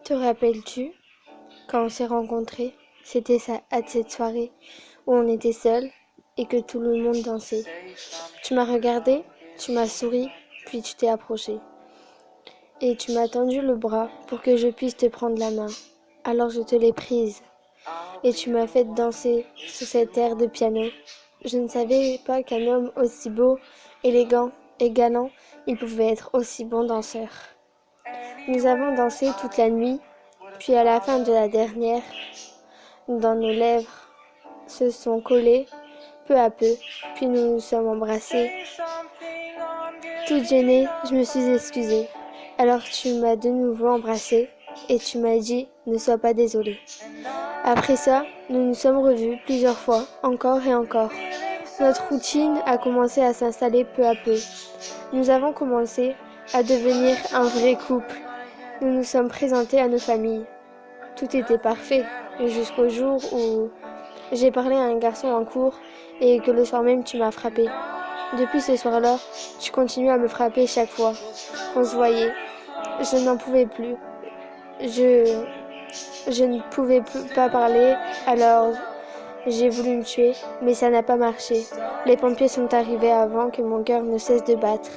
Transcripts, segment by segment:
Te rappelles-tu, quand on s'est rencontrés, c'était ça, à cette soirée où on était seuls et que tout le monde dansait. Tu m'as regardé, tu m'as souri, puis tu t'es approché. Et tu m'as tendu le bras pour que je puisse te prendre la main. Alors je te l'ai prise et tu m'as fait danser sur cet air de piano. Je ne savais pas qu'un homme aussi beau, élégant et galant, il pouvait être aussi bon danseur. Nous avons dansé toute la nuit, puis à la fin de la dernière, dans nos lèvres se sont collées peu à peu, puis nous nous sommes embrassés. Toute gênée, je me suis excusée. Alors tu m'as de nouveau embrassée et tu m'as dit « Ne sois pas désolée ». Après ça, nous nous sommes revus plusieurs fois, encore et encore. Notre routine a commencé à s'installer peu à peu. Nous avons commencé à devenir un vrai couple. Nous nous sommes présentés à nos familles. Tout était parfait, jusqu'au jour où j'ai parlé à un garçon en cours et que le soir même tu m'as frappé. Depuis ce soir-là, tu continues à me frapper chaque fois qu'on se voyait. Je n'en pouvais plus. Je ne pouvais pas parler, alors j'ai voulu me tuer, mais ça n'a pas marché. Les pompiers sont arrivés avant que mon cœur ne cesse de battre,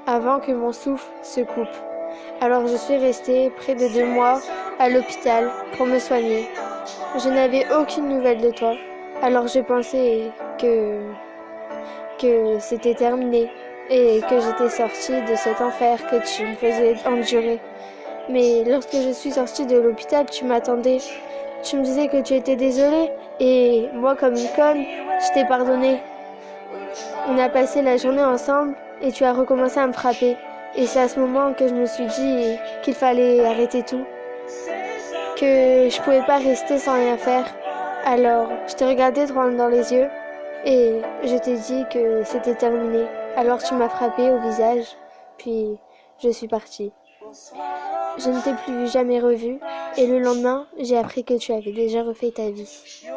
avant que mon souffle se coupe. Alors je suis restée près de 2 mois à l'hôpital pour me soigner. Je n'avais aucune nouvelle de toi, alors je pensais que c'était terminé et que j'étais sortie de cet enfer que tu me faisais endurer. Mais lorsque je suis sortie de l'hôpital, tu m'attendais. Tu me disais que tu étais désolée et moi, comme une conne, je t'ai pardonné. On a passé la journée ensemble et tu as recommencé à me frapper. Et c'est à ce moment que je me suis dit qu'il fallait arrêter tout, que je pouvais pas rester sans rien faire. Alors, je t'ai regardé droit dans les yeux et je t'ai dit que c'était terminé. Alors tu m'as frappé au visage, puis je suis partie. Je ne t'ai plus jamais revu et le lendemain, j'ai appris que tu avais déjà refait ta vie.